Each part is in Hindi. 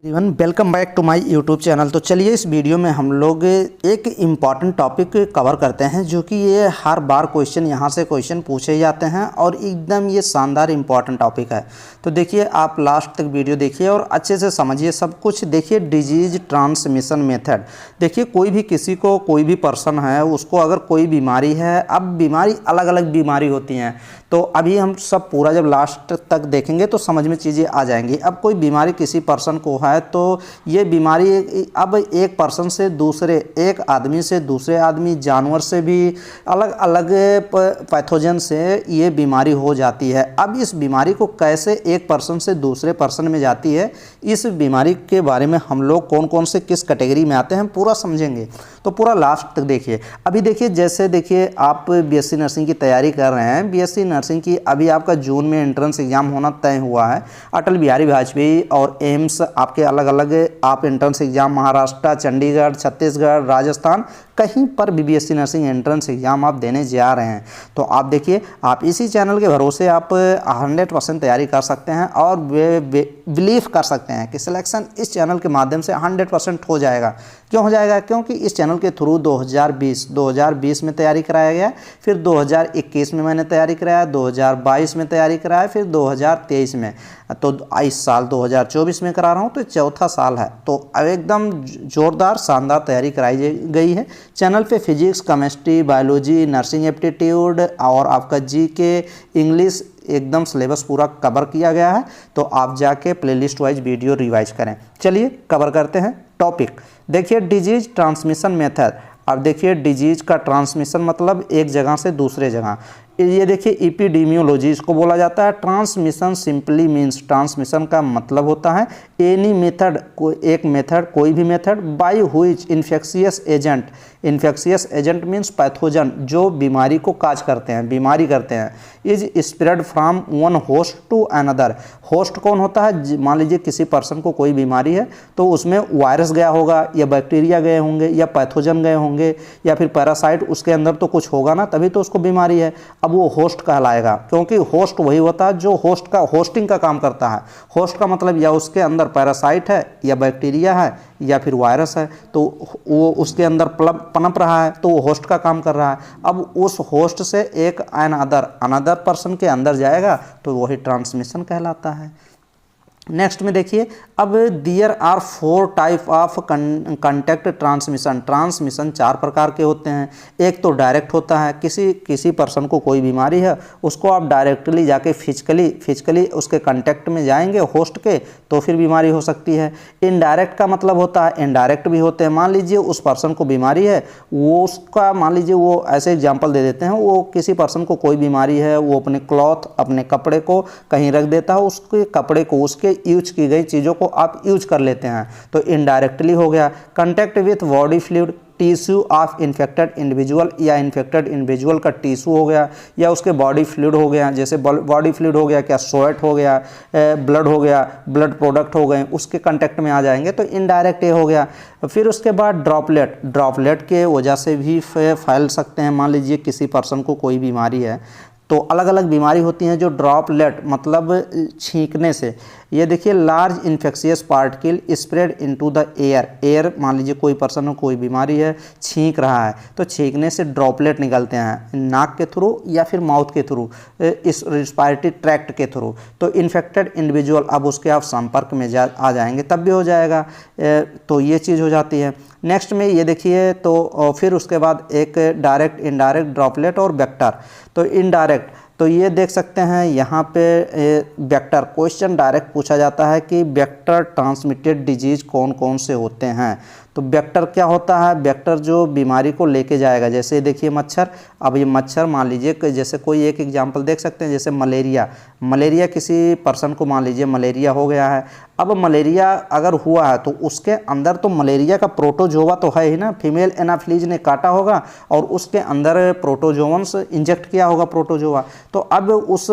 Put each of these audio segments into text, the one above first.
Even welcome back to my YouTube channel. तो चलिए इस वीडियो में हम लोग एक इम्पॉर्टेंट टॉपिक कवर करते हैं, जो कि ये हर बार क्वेश्चन यहाँ से क्वेश्चन पूछे जाते हैं और एकदम ये शानदार इम्पॉर्टेंट टॉपिक है। तो देखिए आप लास्ट तक वीडियो देखिए और अच्छे से समझिए सब कुछ। देखिए डिजीज ट्रांसमिशन मेथड। देखिए कोई भी किसी को कोई भी पर्सन है उसको अगर कोई बीमारी है, अब बीमारी अलग अलग बीमारी होती हैं, तो अभी हम सब पूरा जब लास्ट तक देखेंगे तो समझ में चीज़ें आ जाएंगी। अब कोई बीमारी किसी पर्सन को है तो ये बीमारी अब एक पर्सन से दूसरे, एक आदमी से दूसरे आदमी, जानवर से भी, अलग अलग पैथोजन से ये बीमारी हो जाती है। अब इस बीमारी को कैसे एक पर्सन से दूसरे पर्सन में जाती है, इस बीमारी के बारे में हम लोग कौन कौन से किस कैटेगरी में आते हैं पूरा समझेंगे। तो पूरा लास्ट तक देखिए। अभी देखिए जैसे देखिए आप बीएससी नर्सिंग की तैयारी कर रहे हैं, बीएससी नर्सिंग की अभी आपका जून में एंट्रेंस एग्जाम होना तय हुआ है। अटल बिहारी वाजपेयी और एम्स आपके अलग अलग आप एंट्रेंस एग्जाम महाराष्ट्र, चंडीगढ़, छत्तीसगढ़, राजस्थान, कहीं पर भी बीएससी नर्सिंग एंट्रेंस एग्जाम आप देने जा रहे हैं। तो आप देखिए आप इसी चैनल के भरोसे आप 100% तैयारी कर सकते हैं और बिलीव कर सकते हैं कि सिलेक्शन इस चैनल के माध्यम से 100% हो जाएगा। क्यों हो जाएगा? क्योंकि इस चैनल के थ्रू 2020 में तैयारी कराया गया, फिर 2021 में मैंने तैयारी कराया, 2022 में तैयारी कराया, फिर 2023 में, तो इस साल 2024 में करा रहा हूँ, तो चौथा साल है। तो अब एकदम जोरदार शानदार तैयारी कराई गई है। चैनल पे physics, chemistry, biology, nursing aptitude और आपका जीके, इंग्लिश एकदम सिलेबस पूरा कवर किया गया है। तो आप जाके प्लेलिस्ट वाइज वीडियो रिवाइज करें। चलिए कवर करते हैं टॉपिक। देखिए डिजीज ट्रांसमिशन मेथड। अब देखिए डिजीज का ट्रांसमिशन मतलब एक जगह से दूसरे जगह। ये देखिए एपिडेमियोलॉजी इसको बोला जाता है। ट्रांसमिशन सिंपली मीन्स, ट्रांसमिशन का मतलब होता है एनी मेथड, एक मेथड, कोई भी method, by which infectious agent, infectious agent means pathogen, जो बीमारी को काज करते हैं, बीमारी करते हैं, is spread from one host to another. Host कौन होता है? मान लीजिए किसी पर्सन को कोई बीमारी है तो उसमें वायरस गया होगा या बैक्टीरिया गए होंगे या पैथोजन गए होंगे या फिर पैरासाइट उसके अंदर तो कुछ होगा ना, तभी तो उसको बीमारी है। अब वो होस्ट कहलाएगा, क्योंकि होस्ट वही होता है जो होस्ट का होस्टिंग का काम करता है। होस्ट का मतलब या उसके अंदर पैरासाइट है या बैक्टीरिया है या फिर वायरस है, तो वो उसके अंदर पनप रहा है तो वो होस्ट का काम कर रहा है। अब उस होस्ट से एक अनदर पर्सन के अंदर जाएगा तो वही ट्रांसमिशन कहलाता है। नेक्स्ट में देखिए, अब there are 4 type of contact transmission. Transmission 4 प्रकार के होते हैं। एक तो डायरेक्ट होता है, किसी पर्सन को कोई बीमारी है उसको आप डायरेक्टली जाके फिजिकली उसके कांटेक्ट में जाएंगे होस्ट के, तो फिर बीमारी हो सकती है। इनडायरेक्ट का मतलब होता है, इनडायरेक्ट भी होते हैं। मान लीजिए उस पर्सन को बीमारी है, वो उसका मान लीजिए वो ऐसे एग्जाम्पल दे देते हैं, वो किसी पर्सन को कोई बीमारी है, वो अपने क्लॉथ, अपने कपड़े को कहीं रख देता है, उसके कपड़े को, उसके यूज की गई चीज़ों को आप यूज कर लेते हैं, तो इनडायरेक्टली हो गया। Contact with body fluid, tissue of infected individual, या इन्फेक्टेड इंडिविजुअल का टिश्यू हो गया या उसके बॉडी फ्लूइड हो गया। जैसे बॉडी फ्लूइड हो गया, क्या स्वेट हो गया, ब्लड हो गया, ब्लड प्रोडक्ट हो गए, उसके कांटेक्ट में आ जाएंगे तो इनडायरेक्ट ये हो गया। फिर उसके बाद ड्रॉपलेट के वजह से भी फैल सकते हैं। मान लीजिए किसी पर्सन को कोई बीमारी है, तो अलग अलग बीमारी होती हैं जो ड्रॉपलेट मतलब छींकने से। ये देखिए large infectious particle spread into the air. मान लीजिए कोई पर्सन को कोई बीमारी है, छींक रहा है, तो छींकने से ड्रॉपलेट निकलते हैं नाक के थ्रू या फिर माउथ के थ्रू, इस रिस्पायरेटरी ट्रैक्ट के थ्रू। तो इन्फेक्टेड इंडिविजुअल, अब उसके आप संपर्क में आ जाएंगे तब भी हो जाएगा। तो ये चीज़ हो जाती है। नेक्स्ट में ये देखिए, तो फिर उसके बाद एक डायरेक्ट, इनडायरेक्ट, ड्रॉपलेट और वेक्टर। तो इनडायरेक्ट, तो ये देख सकते हैं यहाँ पे वेक्टर, क्वेश्चन डायरेक्ट पूछा जाता है कि वेक्टर ट्रांसमिटेड डिजीज कौन कौन से होते हैं। तो वेक्टर क्या होता है? वेक्टर जो बीमारी को लेके जाएगा। जैसे देखिए मच्छर, अब ये मच्छर मान लीजिए कि जैसे कोई एक एग्जांपल देख सकते हैं, जैसे मलेरिया किसी पर्सन को मान लीजिए मलेरिया हो गया है। अब मलेरिया अगर हुआ है तो उसके अंदर तो मलेरिया का प्रोटोजोवा तो है ही ना, फीमेल एनाफिलीज ने काटा होगा और उसके अंदर प्रोटोजोवंस इंजेक्ट किया होगा, प्रोटोजोवा। तो अब उस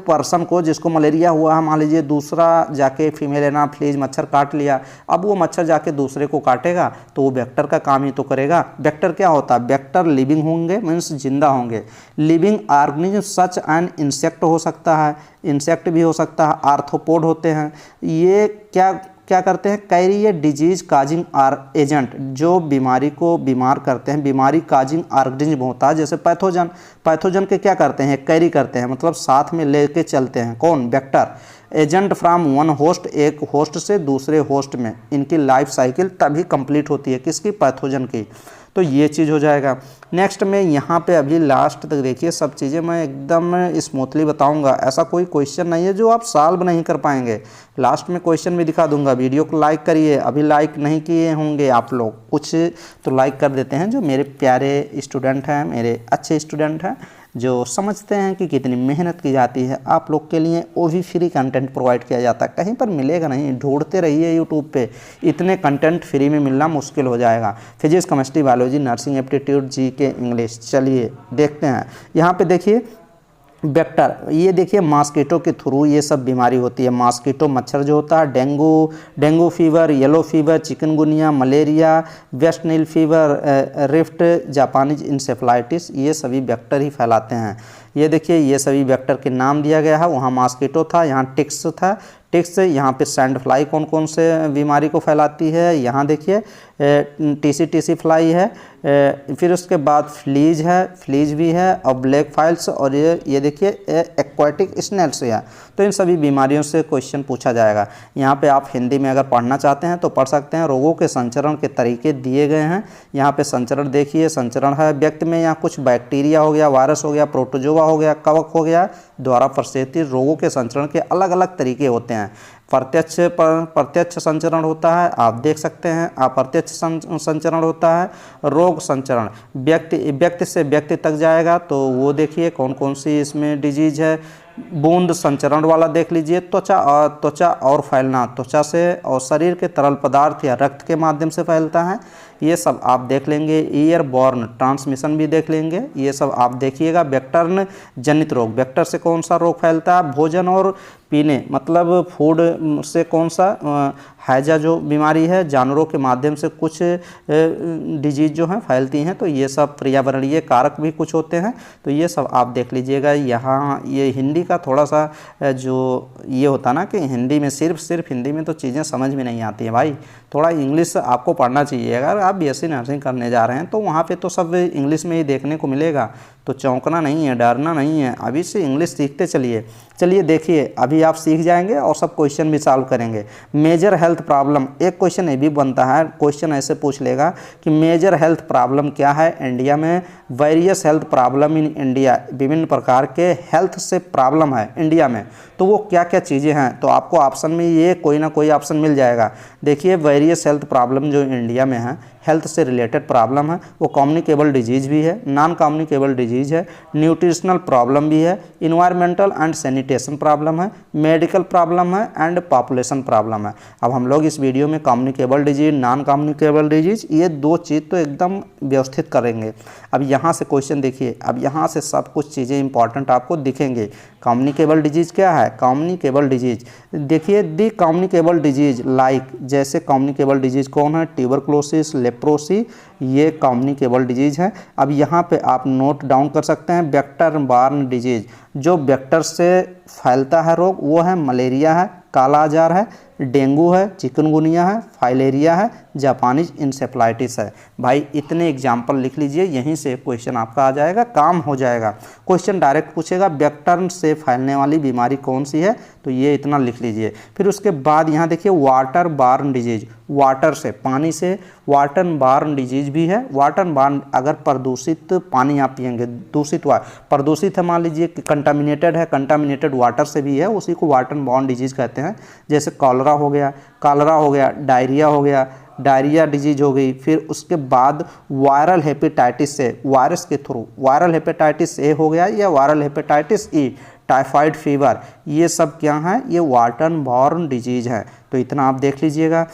पर्सन को जिसको मलेरिया हुआ है, मान लीजिए दूसरा जाके फीमेल एनाफिलीज मच्छर काट लिया, अब वो मच्छर जाके दूसरे को काटेगा तो वो वेक्टर का काम ही तो करेगा। वेक्टर क्या होता है? वेक्टर लिविंग होंगे मीन्स जिंदा होंगे, living organism such an insect हो सकता है, इंसेक्ट भी हो सकता है, आर्थ्रोपोड होते हैं। ये क्या क्या करते हैं, carry a disease causing agent, जो बीमारी को बीमार करते हैं, बीमारी काजिंग ऑर्गेनिज्म होता है जैसे पैथोजन, पैथोजन के क्या करते हैं, कैरी करते हैं, मतलब साथ में लेके चलते हैं, कौन, vector. Agent from one host, एक होस्ट से दूसरे होस्ट में, इनकी लाइफ साइकिल तभी कंप्लीट होती है, किसकी, पैथोजन की। तो ये चीज़ हो जाएगा। नेक्स्ट में यहाँ पे अभी लास्ट तक देखिए, सब चीज़ें मैं एकदम स्मूथली बताऊंगा, ऐसा कोई क्वेश्चन नहीं है जो आप सॉल्व नहीं कर पाएंगे। लास्ट में क्वेश्चन भी दिखा दूंगा। वीडियो को लाइक करिए, अभी लाइक नहीं किए होंगे आप लोग, कुछ तो लाइक कर देते हैं जो मेरे प्यारे स्टूडेंट हैं, मेरे अच्छे स्टूडेंट हैं, जो समझते हैं कि कितनी मेहनत की जाती है आप लोग के लिए। वो भी फ्री कंटेंट प्रोवाइड किया जाता है, कहीं पर मिलेगा नहीं, ढूंढते रहिए यूट्यूब पे, इतने कंटेंट फ्री में मिलना मुश्किल हो जाएगा। Physics, chemistry, biology, nursing, aptitude, GK, English. चलिए देखते हैं, यहाँ पे देखिए वेक्टर, ये देखिए मॉस्किटो के थ्रू ये सब बीमारी होती है। मॉस्किटो मच्छर जो होता है, dengue fever, yellow fever, chikungunya, malaria, waste नील फीवर, रिफ्ट, जापानीज इंसेफ्लाइटिस, ये सभी वेक्टर ही फैलाते हैं। ये देखिए ये सभी वेक्टर के नाम दिया गया है। वहाँ मॉस्किटो था, यहाँ टिक्स था, टिक्स, यहाँ पे सैंड फ्लाई कौन कौन से बीमारी को फैलाती है, यहाँ देखिए टीसी फ्लाई है, फिर उसके बाद फ्लीज है, फ्लीज भी है, और ब्लैक फाइल्स, और ये देखिए एक्वाटिक स्नेल्स है। तो इन सभी बीमारियों से क्वेश्चन पूछा जाएगा। यहाँ पे आप हिंदी में अगर पढ़ना चाहते हैं तो पढ़ सकते हैं। रोगों के संचरण के तरीके दिए गए हैं। यहाँ पे संचरण देखिए, संचरण है व्यक्ति में, यहाँ कुछ बैक्टीरिया हो गया, वायरस हो गया, प्रोटोजोआ हो गया, कवक हो गया, द्वारा प्रसेरित रोगों के संचरण के अलग अलग तरीके होते हैं। प्रत्यक्ष संचरण होता है, आप देख सकते हैं, अप्रत्यक्ष संचरण होता है। रोग संचरण व्यक्ति से व्यक्ति तक जाएगा, तो वो देखिए कौन कौन सी इसमें डिजीज है। बूंद संचरण वाला देख लीजिए, त्वचा और फैलना, त्वचा से और शरीर के तरल पदार्थ या रक्त के माध्यम से फैलता है, ये सब आप देख लेंगे। ईयरबॉर्न ट्रांसमिशन भी देख लेंगे, ये सब आप देखिएगा। वेक्टर जनित रोग, वेक्टर से कौन सा रोग फैलता है, भोजन और पीने, मतलब फूड से कौन सा हैजा जो बीमारी है, जानवरों के माध्यम से कुछ डिजीज जो हैं फैलती हैं, तो ये सब पर्यावरणीय कारक भी कुछ होते हैं, तो ये सब आप देख लीजिएगा। यहाँ ये हिंदी का थोड़ा सा जो ये होता ना कि हिंदी में सिर्फ हिंदी में तो चीज़ें समझ में नहीं आती हैं भाई, थोड़ा इंग्लिश आपको पढ़ना चाहिए। अगर आप बीएससी नर्सिंग करने जा रहे हैं तो वहाँ पे तो सब इंग्लिश में ही देखने को मिलेगा, तो चौंकना नहीं है, डरना नहीं है, अभी से इंग्लिश सीखते चलिए देखिए, अभी आप सीख जाएंगे और सब क्वेश्चन भी सॉल्व करेंगे। मेजर हेल्थ प्रॉब्लम, एक क्वेश्चन ये भी बनता है, क्वेश्चन ऐसे पूछ लेगा कि मेजर हेल्थ प्रॉब्लम क्या है इंडिया में, various health problem in India, विभिन्न प्रकार के हेल्थ से प्रॉब्लम है इंडिया में, तो वो क्या क्या चीज़ें हैं, तो आपको ऑप्शन में ये कोई ना कोई ऑप्शन मिल जाएगा। देखिए वेरियस हेल्थ प्रॉब्लम जो इंडिया में है, हेल्थ से रिलेटेड प्रॉब्लम है, वो कम्युनिकेबल डिजीज़ भी है, नॉन कम्युनिकेबल डिजीज़ है, न्यूट्रिशनल प्रॉब्लम भी है, इन्वायरमेंटल एंड सैनिटेशन प्रॉब्लम है, मेडिकल प्रॉब्लम है एंड पॉपुलेशन प्रॉब्लम है। अब हम लोग इस वीडियो में communicable disease, non communicable disease, ये दो चीज़ तो एकदम व्यवस्थित करेंगे। अब यहाँ से क्वेश्चन देखिए, अब यहाँ से सब कुछ चीज़ें इंपॉर्टेंट आपको दिखेंगे। कम्युनिकेबल डिजीज़ क्या है, कम्युनिकेबल डिजीज़ देखिए, दी कम्युनिकेबल डिजीज़ लाइक, जैसे कम्युनिकेबल डिजीज़ कौन है, ट्यूबरक्लोसिस, लेप्रोसी, ये कम्युनिकेबल डिजीज़ है। अब यहाँ पे आप नोट डाउन कर सकते हैं, वेक्टर बॉर्न डिजीज़, जो वेक्टर से फैलता है रोग, वो है मलेरिया है, काला आजार है, डेंगू है, चिकनगुनिया है, फाइलेरिया है, जापानीज इंसेफ्लाइटिस है। भाई इतने एग्जाम्पल लिख लीजिए, यहीं से क्वेश्चन आपका आ जाएगा, काम हो जाएगा। क्वेश्चन डायरेक्ट पूछेगा वेक्टर से फैलने वाली बीमारी कौन सी है, तो ये इतना लिख लीजिए। फिर उसके बाद यहाँ देखिए वाटर बॉर्न डिजीज, वाटर से, पानी से वाटर बॉर्न डिजीज भी है। वाटर बॉर्न, अगर प्रदूषित पानी आप पियेंगे, दूषित प्रदूषित है, मान लीजिए कि कंटामिनेटेड है, कंटामिनेटेड वाटर से भी है, उसी को वाटर बॉर्न डिजीज कहते हैं। जैसे कॉलरा हो गया, डायरिया हो गया, डायरिया डिजीज हो गई। फिर उसके बाद वायरल हेपेटाइटिस से, वायरस के थ्रू, वायरल हेपेटाइटिस ए हो गया या viral hepatitis E, typhoid fever, ये सब क्या है, ये वाटर बॉर्न डिजीज है। तो इतना आप देख लीजिएगा।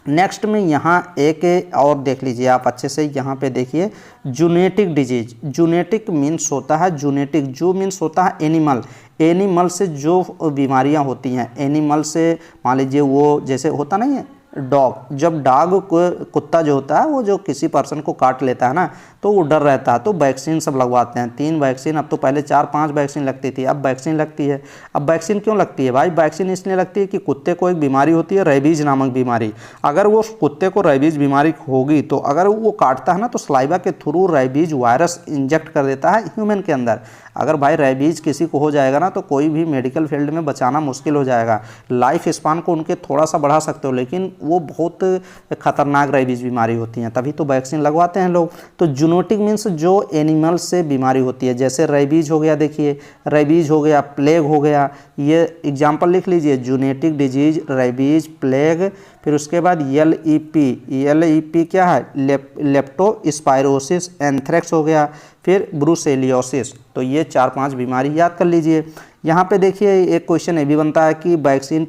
नेक्स्ट में यहाँ एक और देख लीजिए आप अच्छे से, यहाँ पे देखिए जूनेटिक डिजीज। जूनेटिक मीन्स होता है, जूनेटिक जू मीन्स होता है एनिमल, एनिमल से जो बीमारियाँ होती हैं, एनिमल से मान लीजिए वो जैसे होता नहीं है डॉग, जब डॉग कुत्ता जो होता है वो जो किसी पर्सन को काट लेता है ना, तो वो डर रहता है, तो वैक्सीन सब लगवाते हैं। 3 वैक्सीन, अब तो पहले 4-5 वैक्सीन लगती थी, अब वैक्सीन लगती है। अब वैक्सीन क्यों लगती है भाई? वैक्सीन इसलिए लगती है कि कुत्ते को एक बीमारी होती है, रेबीज नामक बीमारी। अगर वो कुत्ते को रेबीज बीमारी होगी तो अगर वो काटता है ना, तो सलाइवा के थ्रू रेबीज वायरस इंजेक्ट कर देता है ह्यूमन के अंदर। अगर भाई रेबीज किसी को हो जाएगा ना, तो कोई भी मेडिकल फील्ड में बचाना मुश्किल हो जाएगा। लाइफ स्पान को उनके थोड़ा सा बढ़ा सकते हो, लेकिन वो बहुत खतरनाक रेबीज बीमारी होती हैं, तभी तो वैक्सीन लगवाते हैं लोग। तो जूनोटिक मीन्स जो एनिमल से बीमारी होती है, जैसे रेबीज हो गया, देखिए रेबीज हो गया, प्लेग हो गया, ये एग्जाम्पल लिख लीजिए, जूनेटिक डिजीज, रेबीज, प्लेग। फिर उसके बाद LEP क्या है? लेप्टोस्पायरोसिस, एंथ्रेक्स हो गया, फिर ब्रुसेलियोसिस। तो ये 4-5 बीमारी याद कर लीजिए। यहाँ पे देखिए एक क्वेश्चन ये भी बनता है कि वैक्सीन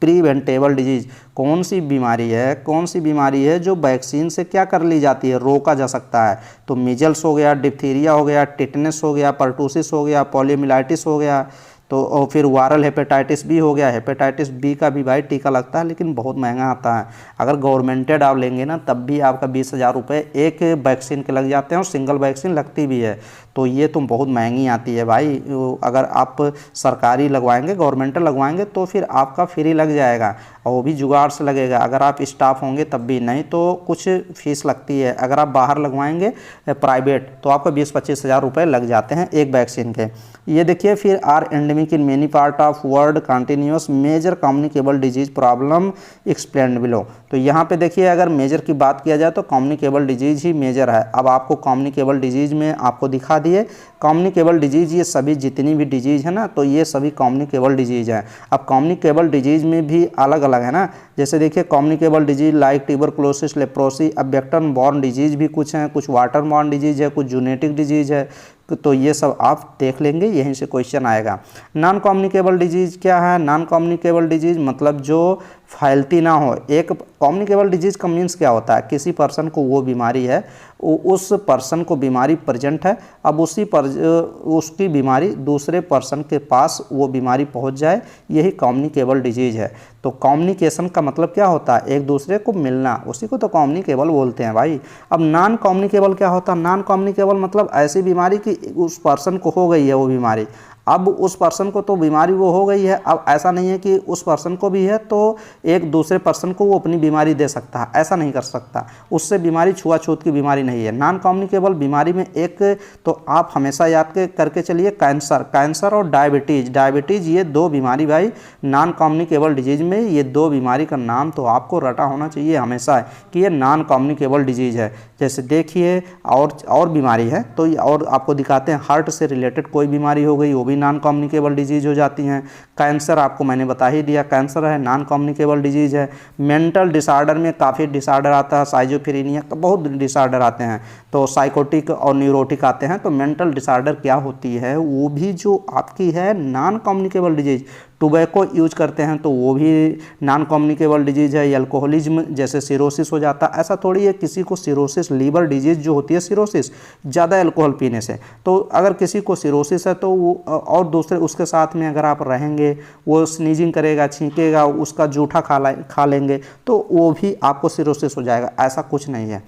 प्रिवेंटेबल डिजीज कौन सी बीमारी है, कौन सी बीमारी है जो वैक्सीन से क्या कर ली जाती है, रोका जा सकता है? तो मीजल्स हो गया, डिप्थीरिया हो गया, टिटनेस हो गया, पर्टूसिस हो गया, पोलियोमिलाइटिस हो गया, तो और फिर वायरल हेपेटाइटिस बी हो गया। हेपेटाइटिस बी का भी भाई टीका लगता है, लेकिन बहुत महंगा आता है। अगर गवर्नमेंटेड आप लेंगे ना, तब भी आपका 20,000 रुपये एक वैक्सीन के लग जाते हैं, और सिंगल वैक्सीन लगती भी है, तो ये तो बहुत महंगी आती है भाई। अगर आप सरकारी लगवाएंगे, गवर्नमेंटल लगवाएंगे, तो फिर आपका फ्री लग जाएगा, और वो भी जुगाड़ से लगेगा। अगर आप स्टाफ होंगे तब भी, नहीं तो कुछ फीस लगती है। अगर आप बाहर लगवाएंगे प्राइवेट, तो आपको 20-25 हज़ार रुपये लग जाते हैं एक वैक्सीन के। ये देखिए फिर are endemic in many part of world continuous major communicable disease problem explained below. तो यहाँ पे देखिए अगर मेजर की बात किया जाए तो कम्युनिकेबल डिजीज ही मेजर है। अब आपको कम्युनिकेबल डिजीज में आपको दिखा दिए, कम्युनिकेबल डिजीज ये सभी जितनी भी डिजीज है ना, तो ये सभी कम्युनिकेबल डिजीज है। अब कम्युनिकेबल डिजीज में भी अलग अलग है ना, जैसे देखिए communicable disease like tuberculosis, leprosy, अब वेक्टर बॉर्न डिजीज भी कुछ हैं, कुछ वाटर बॉर्न डिजीज है, कुछ जूनेटिक डिजीज है, तो ये सब आप देख लेंगे, यहीं से क्वेश्चन आएगा। नॉन कम्युनिकेबल डिजीज क्या है? नॉन कम्युनिकेबल डिजीज मतलब जो फैलती ना हो। एक कम्युनिकेबल डिजीज का मीन्स क्या होता है? किसी पर्सन को वो बीमारी है, उस पर्सन को बीमारी प्रेजेंट है, अब उसकी बीमारी दूसरे पर्सन के पास वो बीमारी पहुंच जाए, यही कम्युनिकेबल डिजीज है। तो कम्युनिकेशन का मतलब क्या होता है? एक दूसरे को मिलना, उसी को तो कम्युनिकेबल बोलते हैं भाई। अब नॉन कम्युनिकेबल क्या होता है? नॉन कम्युनिकेबल मतलब ऐसी बीमारी कि उस पर्सन को हो गई है वो बीमारी, अब उस पर्सन को तो बीमारी वो हो गई है, अब ऐसा नहीं है कि उस पर्सन को भी है तो एक दूसरे पर्सन को वो अपनी बीमारी दे सकता है, ऐसा नहीं कर सकता, उससे बीमारी छुआछूत की बीमारी नहीं है। नॉन कम्युनिकेबल बीमारी में एक तो आप हमेशा याद करके चलिए, कैंसर और डायबिटीज़ ये दो बीमारी भाई नॉन कम्युनिकेबल डिजीज में, ये दो बीमारी का नाम तो आपको रटा होना चाहिए हमेशा कि ये नॉन कम्युनिकेबल डिजीज है। जैसे देखिए और बीमारी है तो और आपको दिखाते हैं, हार्ट से रिलेटेड कोई बीमारी हो गई वो भी नॉन कम्युनिकेबल डिजीज हो जाती हैं। कैंसर आपको मैंने बता ही दिया, कैंसर है नॉन कम्युनिकेबल डिजीज है। मेंटल डिसऑर्डर में काफ़ी डिसऑर्डर आता है, साइजोफ्रेनिया बहुत डिसऑर्डर आते हैं, तो साइकोटिक और न्यूरोटिक आते हैं। तो मेंटल डिसऑर्डर क्या होती है, वो भी जो आपकी है non communicable disease. Tobacco use करते हैं तो वो भी नॉन कम्युनिकेबल डिजीज है। अल्कोहलिज्म जैसे सिरोसिस हो जाता है, ऐसा थोड़ी है किसी को सिरोसिस, लीवर डिजीज जो होती है सिरोसिस ज़्यादा अल्कोहल पीने से, तो अगर किसी को सिरोसिस है तो वो और दूसरे उसके साथ में अगर आप रहेंगे, वो स्नीजिंग करेगा, छींकेगा, उसका जूठा खा लेंगे तो वो भी आपको सिरोसिस हो जाएगा, ऐसा कुछ नहीं है,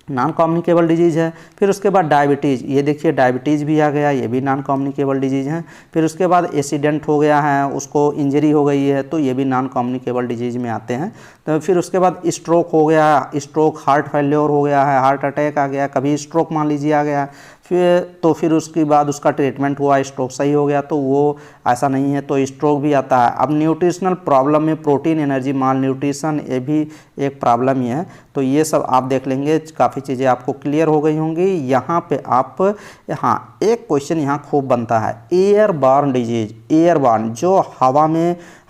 नॉन कम्युनिकेबल डिजीज है। फिर उसके बाद डायबिटीज़, ये देखिए डायबिटीज़ भी आ गया, ये भी नॉन कम्युनिकेबल डिजीज है। फिर उसके बाद एक्सीडेंट हो गया है, उसको इंजरी हो गई है, तो ये भी नॉन कम्युनिकेबल डिजीज में आते हैं। तो फिर उसके बाद स्ट्रोक हो गया, स्ट्रोक हार्ट फेल्योर हो गया है, हार्ट अटैक आ गया, कभी स्ट्रोक मान लीजिए आ गया, फिर उसके बाद उसका ट्रीटमेंट हुआ, स्ट्रोक सही हो गया, तो वो ऐसा नहीं है तो स्ट्रोक भी आता है। अब न्यूट्रिशनल प्रॉब्लम में प्रोटीन एनर्जी माल न्यूट्रिशन, ये भी एक प्रॉब्लम ही है। तो ये सब आप देख लेंगे, काफ़ी चीज़ें आपको क्लियर हो गई होंगी। यहाँ पे आप हाँ एक क्वेश्चन यहाँ खूब बनता है, एयरबॉर्न डिजीज, एयरबॉर्न जो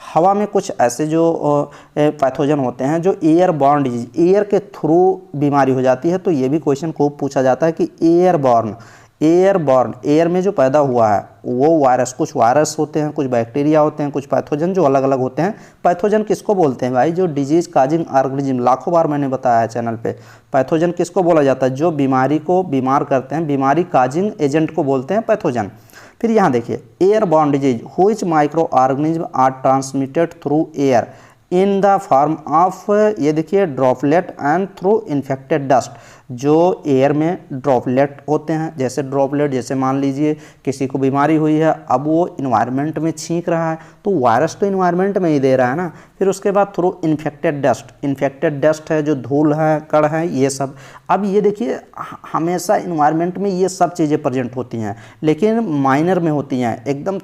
हवा में कुछ ऐसे जो पैथोजन होते हैं जो एयरबॉर्न डिजीज, एयर के थ्रू बीमारी हो जाती है, तो ये भी क्वेश्चन खूब पूछा जाता है कि एयरबॉर्न एयर में जो पैदा हुआ है वो वायरस, कुछ वायरस होते हैं, कुछ बैक्टीरिया होते हैं, कुछ पैथोजन जो अलग अलग होते हैं। पैथोजन किसको बोलते हैं भाई? जो डिजीज काजिंग ऑर्गेनिज्म, लाखों बार मैंने बताया है चैनल पे, पैथोजन किसको बोला जाता है? जो बीमारी को बीमार करते हैं, बीमारी काजिंग एजेंट को बोलते हैं पैथोजन। फिर यहाँ देखिए airborne disease, which micro organism are transmitted through air, in the form of, ये देखिए, droplet and through infected dust. जो एयर में ड्रॉपलेट होते हैं, जैसे ड्रॉपलेट, जैसे मान लीजिए किसी को बीमारी हुई है, अब वो इन्वायरमेंट में छींक रहा है तो वायरस तो इन्वायरमेंट में ही दे रहा है ना। फिर उसके बाद through infected dust, infected dust है जो धूल है, कण है, ये सब। अब ये देखिए हमेशा इन्वायरमेंट में ये सब चीज़ें प्रेजेंट होती हैं, लेकिन माइनर में होती हैं एकदम।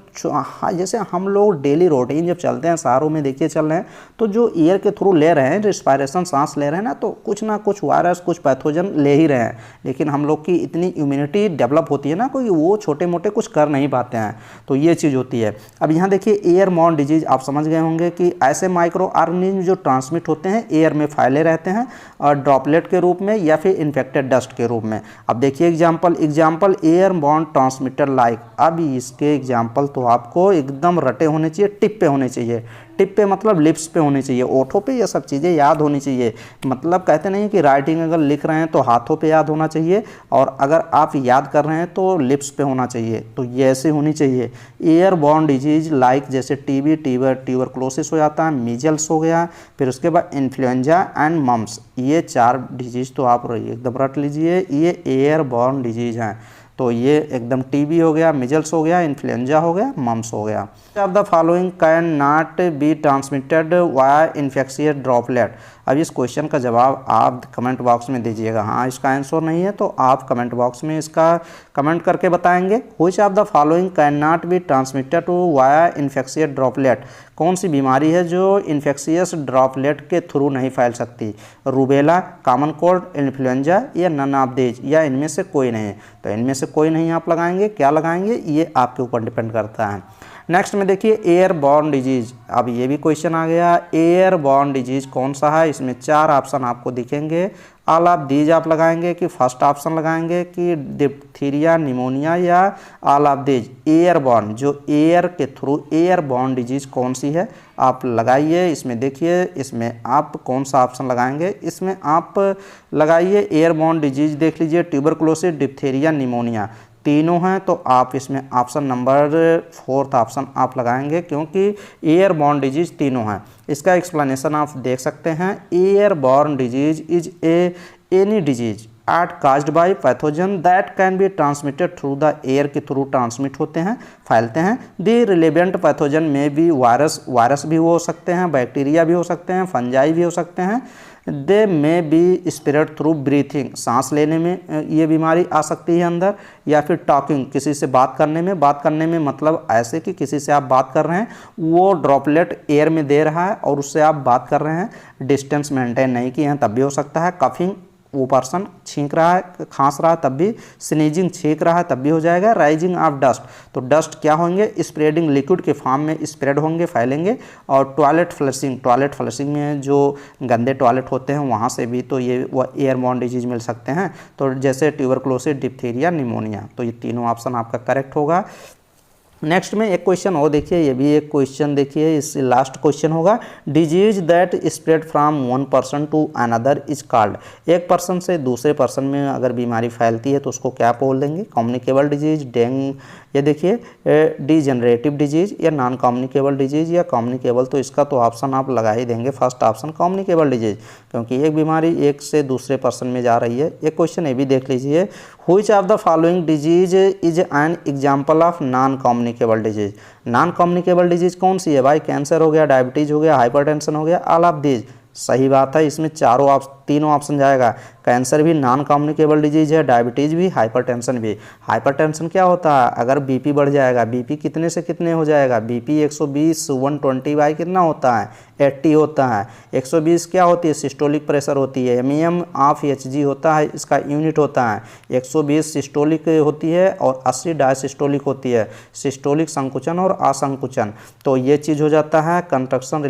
जैसे हम लोग डेली रूटीन जब चलते हैं, शहरों में देखिए चल रहे हैं, तो जो एयर के थ्रू ले रहे हैं, रिस्पायरेशन, सांस ले रहे हैं ना, तो कुछ ना कुछ वायरस, कुछ पैथोजन ले ही रहे हैं। लेकिन हम लोग की इतनी इम्यूनिटी डेवलप होती है ना, कोई वो छोटे मोटे कुछ कर नहीं पाते हैं, तो ये चीज़ होती है। अब यहाँ देखिए एयरबॉर्न डिजीज, आप समझ गए होंगे कि ऐसे माइक्रो ऑर्गेनिज्म जो ट्रांसमिट होते हैं, एयर में फैले रहते हैं और ड्रॉपलेट के रूप में या फिर इन्फेक्टेड डस्ट के रूप में। अब देखिए एग्जाम्पल एयरबॉर्न ट्रांसमिटर लाइक। अब इसके एग्जाम्पल तो आपको एकदम रटे होने चाहिए, टिप पे होने चाहिए। टिप पे मतलब लिप्स पे होनी चाहिए, ओठों पे ये सब चीज़ें याद होनी चाहिए। मतलब कहते नहीं कि राइटिंग अगर लिख रहे हैं तो हाथों पे याद होना चाहिए, और अगर आप याद कर रहे हैं तो लिप्स पे होना चाहिए। तो ये ऐसे होनी चाहिए। एयरबॉर्न डिजीज लाइक जैसे टीबी, ट्यूबरक्लोसिस हो जाता है, मीजल्स हो गया, फिर उसके बाद इन्फ्लुएंजा एंड मम्स। ये 4 डिजीज तो आप एकदम रट लीजिए, ये एयरबॉर्न डिजीज हैं। तो ये एकदम टीबी हो गया, मिजल्स हो गया, इन्फ्लुएंजा हो गया, मम्स हो गया। Of the following can not be transmitted via infectious droplet. अब इस क्वेश्चन का जवाब आप कमेंट बॉक्स में दीजिएगा। हाँ, इसका आंसर नहीं है तो आप कमेंट बॉक्स में इसका कमेंट करके बताएंगे। Which of the following can not be transmitted to via infectious droplet. कौन सी बीमारी है जो इन्फेक्शियस ड्रॉपलेट के थ्रू नहीं फैल सकती? रूबेला, कॉमन कोल्ड, इन्फ्लुएंजा या नन ऑफ दीज, या इनमें से कोई नहीं। तो इनमें से कोई नहीं आप लगाएंगे, क्या लगाएंगे ये आपके ऊपर डिपेंड करता है। नेक्स्ट में देखिए एयरबॉर्न डिजीज। अब ये भी क्वेश्चन आ गया, एयरबॉर्न डिजीज कौन सा है? इसमें 4 ऑप्शन आपको दिखेंगे। ऑल ऑफ दीज आप लगाएंगे कि फर्स्ट ऑप्शन लगाएंगे कि डिप्थीरिया, निमोनिया, या ऑल ऑफ दीज? एयरबॉर्न, जो एयर के थ्रू एयरबॉर्न डिजीज कौन सी है आप लगाइए। इसमें देखिए, इसमें आप कौन सा ऑप्शन लगाएंगे? इसमें आप लगाइए एयरबॉर्न डिजीज, देख लीजिए ट्यूबरक्लोसिस, डिप्थीरिया, निमोनिया, तीनों हैं। तो आप इसमें ऑप्शन नंबर 4th ऑप्शन आप लगाएंगे, क्योंकि एयरबॉर्न डिजीज तीनों हैं। इसका एक्सप्लेनेशन आप देख सकते हैं। Airborne disease is any disease are caused by pathogen that can be transmitted through the air के थ्रू ट्रांसमिट होते हैं, फैलते हैं। द रिलेवेंट पैथोजन में भी वायरस भी हो सकते हैं, बैक्टीरिया भी हो सकते हैं, फंजाई भी हो सकते हैं। दे में बी स्प्रेड थ्रू ब्रीथिंग, सांस लेने में ये बीमारी आ सकती है अंदर, या फिर टॉकिंग, किसी से बात करने में मतलब ऐसे कि किसी से आप बात कर रहे हैं, वो ड्रॉपलेट एयर में दे रहा है और उससे आप बात कर रहे हैं, डिस्टेंस मेंटेन नहीं किए हैं, तब भी हो सकता है। कफिंग, वो पर्सन छींक रहा है, खांस रहा है, तब भी। स्नीजिंग, छींक रहा है, तब भी हो जाएगा। राइजिंग ऑफ डस्ट, तो डस्ट क्या होंगे? स्प्रेडिंग, लिक्विड के फॉर्म में स्प्रेड होंगे, फैलेंगे। और टॉयलेट फ्लशिंग में जो गंदे टॉयलेट होते हैं वहाँ से भी तो ये वो एयरबॉर्न डिजीज मिल सकते हैं। तो जैसे ट्यूबरक्लोसिस, डिप्थीरिया, निमोनिया, तो ये तीनों ऑप्शन आपका करेक्ट होगा। नेक्स्ट में एक क्वेश्चन और देखिए, ये भी एक क्वेश्चन देखिए, इस लास्ट क्वेश्चन होगा। Disease that spread from one person to another is called. एक पर्सन से दूसरे पर्सन में अगर बीमारी फैलती है तो उसको क्या बोल देंगे? कम्युनिकेबल डिजीज, डेंगू, ये देखिए डिजेनरेटिव डिजीज, या नॉन कम्युनिकेबल डिजीज, या कम्युनिकेबल। तो इसका तो ऑप्शन आप लगा ही देंगे, फर्स्ट ऑप्शन कम्युनिकेबल डिजीज, क्योंकि एक बीमारी एक से दूसरे पर्सन में जा रही है। एक क्वेश्चन ये भी देख लीजिए, which of the following disease is an example of non communicable disease. Non communicable disease कौन सी है भाई? कैंसर हो गया, डायबिटीज हो गया, हाइपरटेंशन हो गया, ऑल ऑफ दीज। सही बात है, इसमें तीनों ऑप्शन जाएगा। कैंसर भी नॉन कम्युनिकेबल डिजीज है, डायबिटीज़ भी, हाइपरटेंशन भी। हाइपरटेंशन क्या होता है? अगर बीपी बढ़ जाएगा, बीपी कितने से कितने हो जाएगा? बीपी 120 120 बाई कितना होता है? 80 होता है। 120 क्या होती है? सिस्टोलिक प्रेशर होती है। एमईएम ऑफ एचजी होता है, इसका यूनिट होता है। 120 सिस्टोलिक होती है और 80 डायसिस्टोलिक होती है। सिस्टोलिक संकुचन और असंकुचन, तो ये चीज़ हो जाता है कंट्रैक्शन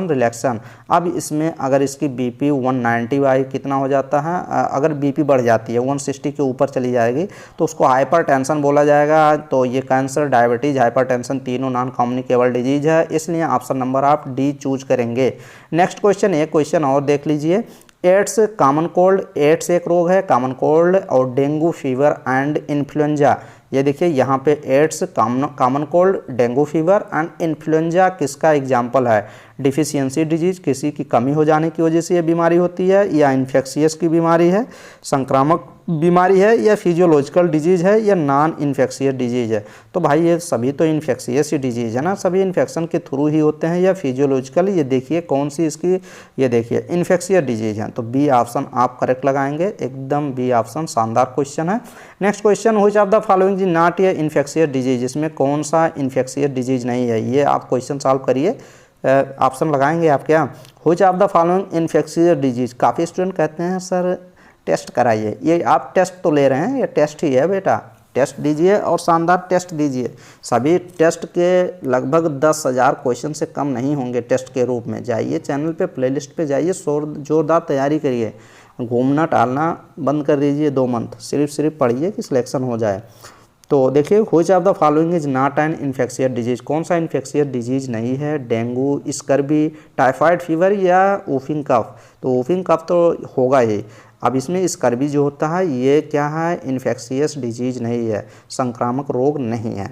रिलैक्सन। अब इसमें अगर इसकी बीपी 190 बाई कितना हो जाता है? अगर बीपी बढ़ जाती है 160 के ऊपर चली जाएगी तो उसको हाइपरटेंशन बोला जाएगा। तो ये कैंसर, डायबिटीज, हाइपरटेंशन तीनों नॉन कम्युनिकेबल डिजीज है, इसलिए ऑप्शन नंबर आप डी चूज करेंगे। नेक्स्ट क्वेश्चन, एक क्वेश्चन और देख लीजिए। एड्स, कॉमन कोल्ड, एड्स एक रोग है, कॉमन कोल्ड और डेंगू फीवर एंड इन्फ्लुएंजा। ये देखिए यहाँ पे AIDS, common cold, dengue fever and influenza किसका एग्जाम्पल है? डिफिशियंसी डिजीज, किसी की कमी हो जाने की वजह से ये बीमारी होती है, या इन्फेक्शियस की बीमारी है, संक्रामक बीमारी है, या फिजियोलॉजिकल डिजीज है, या नॉन इन्फेक्शियस डिजीज है। तो भाई ये सभी तो इन्फेक्शियस ही डिजीज है ना, सभी इन्फेक्शन के थ्रू ही होते हैं, या फिजियोलॉजिकल। ये देखिए कौन सी इसकी, ये देखिए इन्फेक्शियस डिजीज है। तो बी ऑप्शन आप करेक्ट लगाएंगे, एकदम बी ऑप्शन शानदार क्वेश्चन है। Next question, which of the following is not a infectious disease, इसमें कौन सा इन्फेक्शियस डिजीज नहीं है, ये आप क्वेश्चन सॉल्व करिए। ऑप्शन लगाएंगे आप क्या, which of the following infectious disease. काफ़ी स्टूडेंट कहते हैं सर टेस्ट कराइए, ये आप टेस्ट तो ले रहे हैं, ये टेस्ट ही है बेटा, टेस्ट दीजिए और शानदार टेस्ट दीजिए। सभी टेस्ट के लगभग 10,000 क्वेश्चन से कम नहीं होंगे टेस्ट के रूप में। जाइए चैनल पे, प्लेलिस्ट पे जाइए, जोरदार तैयारी करिए, घूमना टहलना बंद कर दीजिए 2 मंथ, सिर्फ पढ़िए कि सिलेक्शन हो जाए। तो देखिए which of the following is not an infectious disease, कौन सा इन्फेक्शियस डिजीज नहीं है, डेंगू, स्कर्बी, टाइफाइड फीवर, या वूफिंग कफ। तो वूफिंग कफ तो होगा ही। अब इसमें स्कर्बी जो होता है ये क्या है, इन्फेक्शियस डिजीज नहीं है, संक्रामक रोग नहीं है।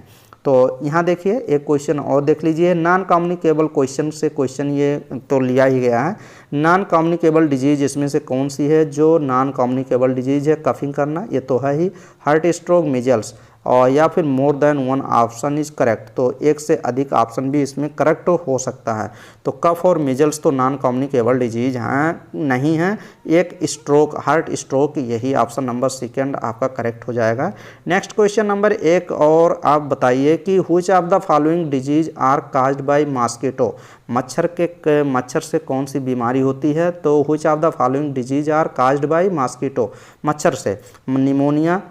तो यहाँ देखिए एक क्वेश्चन और देख लीजिए, नॉन कम्युनिकेबल क्वेश्चन से क्वेश्चन ये तो लिया ही गया है। नॉन कम्युनिकेबल डिजीज इसमें से कौन सी है जो नॉन कम्युनिकेबल डिजीज है, कफिंग करना, ये तो है ही। हार्ट स्ट्रोक, मिजल्स, और या फिर more than one option is correct, तो एक से अधिक ऑप्शन भी इसमें करेक्ट हो सकता है। तो कफ और मिजल्स तो नॉन कम्युनिकेबल डिजीज हैं नहीं है, एक स्ट्रोक, हार्ट स्ट्रोक, यही ऑप्शन नंबर सेकंड आपका करेक्ट हो जाएगा। नेक्स्ट क्वेश्चन नंबर 1 और आप बताइए कि which of the following disease are caused by mosquito, मच्छर से कौन सी बीमारी होती है। तो which of the following disease are caused by mosquito, मच्छर से, निमोनिया,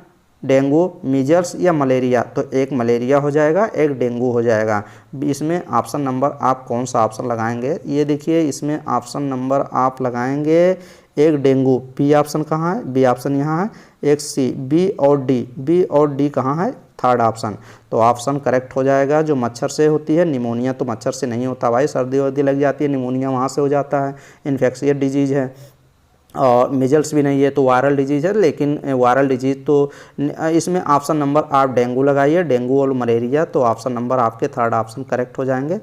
डेंगू, मीजल्स या मलेरिया। तो एक मलेरिया हो जाएगा, एक डेंगू हो जाएगा। इसमें ऑप्शन नंबर आप कौन सा ऑप्शन लगाएंगे, ये देखिए इसमें ऑप्शन नंबर आप लगाएंगे एक डेंगू, बी ऑप्शन कहाँ है, बी ऑप्शन यहाँ है, एक सी, बी और डी कहाँ है, थर्ड ऑप्शन। तो ऑप्शन करेक्ट हो जाएगा जो मच्छर से होती है। निमोनिया तो मच्छर से नहीं होता भाई, सर्दी वर्दी लग जाती है, निमोनिया वहाँ से हो जाता है, इन्फेक्शियस डिजीज है। और मिजल्स भी नहीं है तो वायरल डिजीज है, लेकिन वायरल डिजीज तो इसमें ऑप्शन नंबर आप डेंगू लगाइए, डेंगू और मलेरिया, तो ऑप्शन नंबर आपके थर्ड ऑप्शन करेक्ट हो जाएंगे।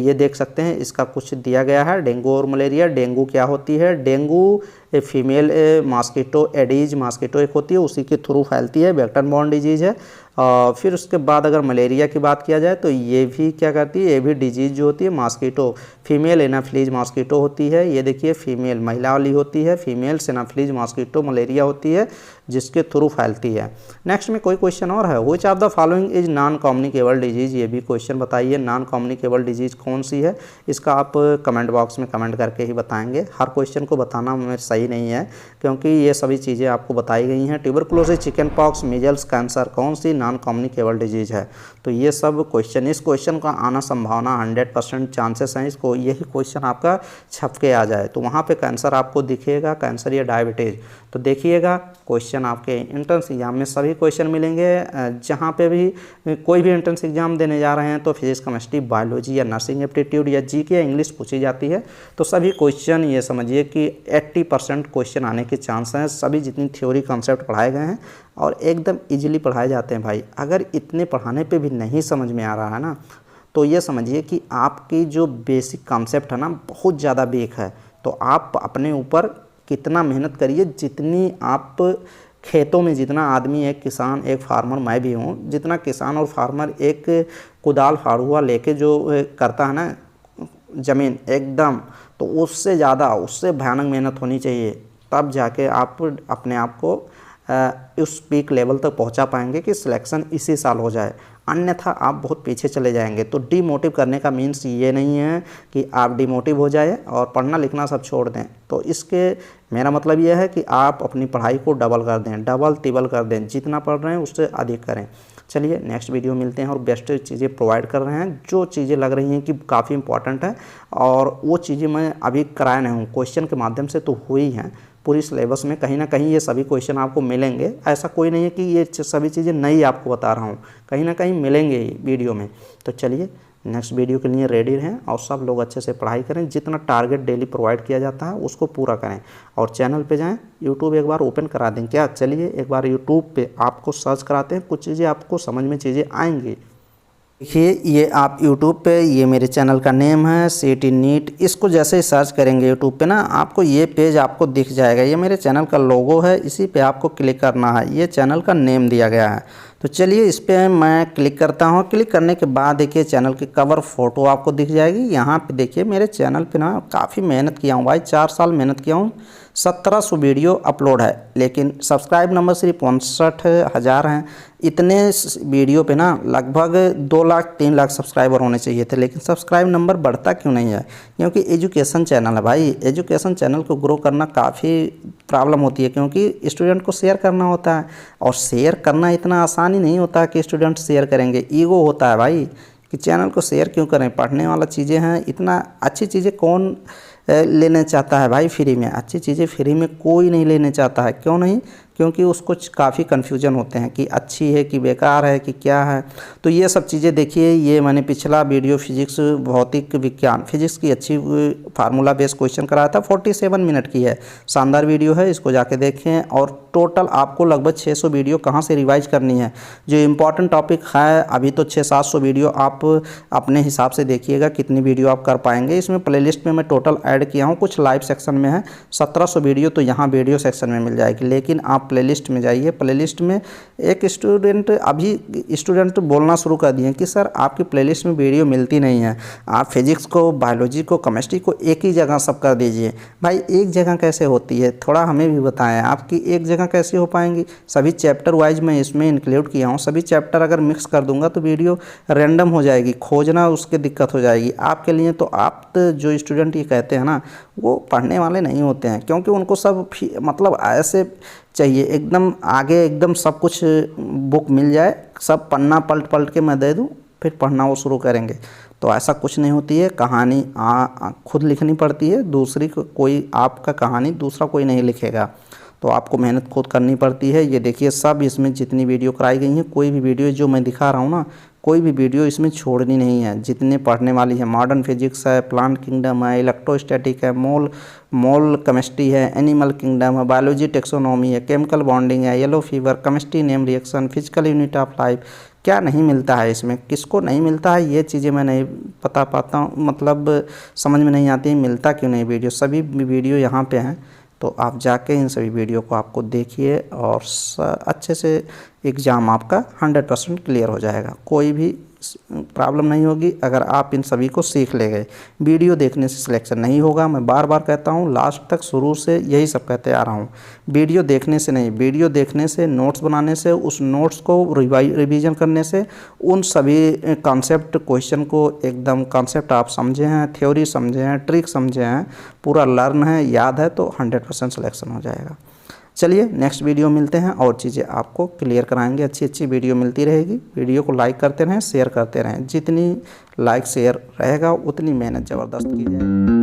ये देख सकते हैं इसका कुछ दिया गया है, डेंगू और मलेरिया। डेंगू क्या होती है, dengue female mosquito Aedes mosquito एक होती है, उसी के थ्रू फैलती है, वेक्टर बॉर्न डिजीज है। फिर उसके बाद अगर मलेरिया की बात किया जाए तो ये भी क्या करती है, ये भी डिजीज जो होती है मॉस्किटो, फीमेल एनाफिलीज मॉस्किटो होती है। ये देखिए फीमेल महिला वाली होती है, फीमेल एनाफिलीज मॉस्किटो मलेरिया होती है जिसके थ्रू फैलती है। नेक्स्ट में कोई क्वेश्चन और है, which of the following is non communicable disease, ये भी क्वेश्चन बताइए नॉन कम्युनिकेबल डिजीज कौन सी है। इसका आप कमेंट बॉक्स में कमेंट करके ही बताएंगे, हर क्वेश्चन को बताना मेरे सही नहीं है क्योंकि ये सभी चीज़ें आपको बताई गई हैं। Tuberculosis, chicken pox, measles, cancer कौन सी नॉन कम्युनिकेबल डिजीज है। तो ये सब क्वेश्चन, इस क्वेश्चन का आना संभावना 100% चांसेस हैं, इसको यही क्वेश्चन आपका छप के आ जाए। तो वहाँ पे कैंसर आपको दिखेगा, कैंसर या डायबिटीज़। तो देखिएगा क्वेश्चन आपके एंट्रेंस एग्जाम में सभी क्वेश्चन मिलेंगे, जहाँ पे भी कोई भी एंट्रेंस एग्जाम देने जा रहे हैं तो फिजिक्स, केमिस्ट्री, बायोलॉजी या नर्सिंग एप्टीट्यूड या जीके या इंग्लिश पूछी जाती है। तो सभी क्वेश्चन ये समझिए कि 80% क्वेश्चन आने के चांस हैं। सभी जितनी थ्योरी कॉन्सेप्ट पढ़ाए गए हैं और एकदम ईजिली पढ़ाए जाते हैं भाई। अगर इतने पढ़ाने पे भी नहीं समझ में आ रहा है ना, तो ये समझिए कि आपकी जो बेसिक कॉन्सेप्ट है ना बहुत ज़्यादा वीक है। तो आप अपने ऊपर कितना मेहनत करिए, जितनी आप खेतों में, जितना आदमी एक किसान, एक फार्मर, मैं भी हूँ, जितना किसान और फार्मर एक कुदाल फाड़ुआ लेके जो करता है ना ज़मीन एकदम, तो उससे ज़्यादा, उससे भयानक मेहनत होनी चाहिए, तब जाके आप अपने आप को उस पीक लेवल तक पहुंचा पाएंगे कि सिलेक्शन इसी साल हो जाए, अन्यथा आप बहुत पीछे चले जाएंगे। तो डीमोटिव करने का मीन्स ये नहीं है कि आप डीमोटिव हो जाए और पढ़ना लिखना सब छोड़ दें। तो इसके मेरा मतलब यह है कि आप अपनी पढ़ाई को डबल कर दें, डबल तिबल कर दें, जितना पढ़ रहे हैं उससे अधिक करें। चलिए नेक्स्ट वीडियो मिलते हैं और बेस्ट चीज़ें प्रोवाइड कर रहे हैं, जो चीज़ें लग रही हैं कि काफ़ी इंपॉर्टेंट है और वो चीज़ें मैं अभी कराया नहीं हूँ, क्वेश्चन के माध्यम से तो हुई हैं। पूरी सिलेबस में कहीं ना कहीं ये सभी क्वेश्चन आपको मिलेंगे, ऐसा कोई नहीं है कि ये सभी चीज़ें नई आपको बता रहा हूँ, कहीं ना कहीं मिलेंगे ही वीडियो में। तो चलिए नेक्स्ट वीडियो के लिए रेडी रहें और सब लोग अच्छे से पढ़ाई करें, जितना टारगेट डेली प्रोवाइड किया जाता है उसको पूरा करें। और चैनल पे जाएं, यूट्यूब एक बार ओपन करा दें क्या, चलिए एक बार यूट्यूब पे आपको सर्च कराते हैं, कुछ चीज़ें आपको समझ में चीज़ें आएंगी। देखिए ये आप YouTube पे, ये मेरे चैनल का नेम है CET नीट। इसको जैसे ही सर्च करेंगे YouTube पे ना, आपको ये पेज आपको दिख जाएगा। ये मेरे चैनल का लोगो है, इसी पे आपको क्लिक करना है। ये चैनल का नेम दिया गया है। तो चलिए इस पे मैं क्लिक करता हूँ। क्लिक करने के बाद देखिए चैनल की कवर फ़ोटो आपको दिख जाएगी। यहाँ पे देखिए मेरे चैनल पे ना काफ़ी मेहनत किया हूँ भाई, 4 साल मेहनत किया हूँ। 1700 वीडियो अपलोड है, लेकिन सब्सक्राइब नंबर सिर्फ 65,000 हैं। इतने वीडियो पे ना लगभग 2 लाख 3 लाख सब्सक्राइबर होने चाहिए थे, लेकिन सब्सक्राइब नंबर बढ़ता क्यों नहीं है? क्योंकि एजुकेशन चैनल है भाई। एजुकेशन चैनल को ग्रो करना काफ़ी प्रॉब्लम होती है, क्योंकि स्टूडेंट को शेयर करना होता है, और शेयर करना इतना आसान ही नहीं होता कि स्टूडेंट शेयर करेंगे। ईगो होता है भाई कि चैनल को शेयर क्यों करें, पढ़ने वाला चीज़ें हैं। इतना अच्छी चीज़ें कौन लेना चाहता है भाई फ्री में? अच्छी चीज़ें फ्री में कोई नहीं लेने चाहता है। क्यों नहीं? क्योंकि उसको काफ़ी कन्फ्यूजन होते हैं कि अच्छी है कि बेकार है कि क्या है। तो ये सब चीज़ें देखिए, ये मैंने पिछला वीडियो फिजिक्स भौतिक विज्ञान फिजिक्स की अच्छी फार्मूला बेस्ड क्वेश्चन कराया था, 47 मिनट की है, शानदार वीडियो है, इसको जाके देखें। और टोटल आपको लगभग 600 वीडियो कहाँ से रिवाइज करनी है, जो इम्पॉर्टेंट टॉपिक है। अभी तो 600-700 वीडियो आप अपने हिसाब से देखिएगा कितनी वीडियो आप कर पाएंगे। इसमें प्लेलिस्ट में मैं टोटल ऐड किया हूँ, कुछ लाइव सेक्शन में है 1700 वीडियो, तो यहाँ वीडियो सेक्शन में मिल जाएगी। लेकिन आप प्लेलिस्ट में जाइए। प्लेलिस्ट में एक स्टूडेंट बोलना शुरू कर दिए कि सर आपकी प्लेलिस्ट में वीडियो मिलती नहीं है, आप फिजिक्स को, बायोलॉजी को, केमिस्ट्री को एक ही जगह सब कर दीजिए। भाई एक जगह कैसे होती है, थोड़ा हमें भी बताएं। आपकी एक जगह कैसे हो पाएंगी? सभी चैप्टर वाइज मैं इसमें इंक्लूड किया हूँ। सभी चैप्टर अगर मिक्स कर दूंगा तो वीडियो रैंडम हो जाएगी, खोजना उसके दिक्कत हो जाएगी आपके लिए। तो आप जो स्टूडेंट ये कहते हैं ना, वो पढ़ने वाले नहीं होते हैं, क्योंकि उनको सब मतलब ऐसे चाहिए एकदम आगे, एकदम सब कुछ बुक मिल जाए, सब पन्ना पलट पलट के मैं दे दूँ, फिर पढ़ना वो शुरू करेंगे। तो ऐसा कुछ नहीं होती है। कहानी खुद लिखनी पड़ती है, दूसरी कोई आपका कहानी दूसरा कोई नहीं लिखेगा, तो आपको मेहनत खुद करनी पड़ती है। ये देखिए सब इसमें जितनी वीडियो कराई गई हैं, कोई भी वीडियो जो मैं दिखा रहा हूँ ना, कोई भी वीडियो इसमें छोड़नी नहीं है, जितने पढ़ने वाली है। मॉडर्न फिजिक्स है, प्लांट किंगडम है, इलेक्ट्रोस्टैटिक है, मोल केमिस्ट्री है, एनिमल किंगडम है, बायोलॉजी टेक्सोनॉमी है, केमिकल बॉन्डिंग है, yellow fever, chemistry name reaction, physical unit of life. क्या नहीं मिलता है इसमें, किसको नहीं मिलता है, ये चीज़ें मैं नहीं बता पाता हूँ, मतलब समझ में नहीं आती मिलता क्यों नहीं वीडियो। सभी वीडियो यहाँ पे हैं, तो आप जाके इन सभी वीडियो को आपको देखिए, और अच्छे से एग्ज़ाम आपका 100% क्लियर हो जाएगा। कोई भी प्रॉब्लम नहीं होगी अगर आप इन सभी को सीख ले गए। वीडियो देखने से सिलेक्शन नहीं होगा, मैं बार बार कहता हूँ, लास्ट तक शुरू से यही सब कहते आ रहा हूँ। वीडियो देखने से नहीं, वीडियो देखने से, नोट्स बनाने से, उस नोट्स को रिवीजन करने से, उन सभी कॉन्सेप्ट क्वेश्चन को एकदम कॉन्सेप्ट आप समझे हैं, थ्योरी समझे हैं, ट्रिक समझे हैं, पूरा लर्न है, याद है, तो 100% सिलेक्शन हो जाएगा। चलिए नेक्स्ट वीडियो मिलते हैं, और चीज़ें आपको क्लियर कराएंगे। अच्छी वीडियो मिलती रहेगी। वीडियो को लाइक करते रहें, शेयर करते रहें। जितनी लाइक शेयर रहेगा उतनी मेहनत ज़बरदस्त की जाएगी।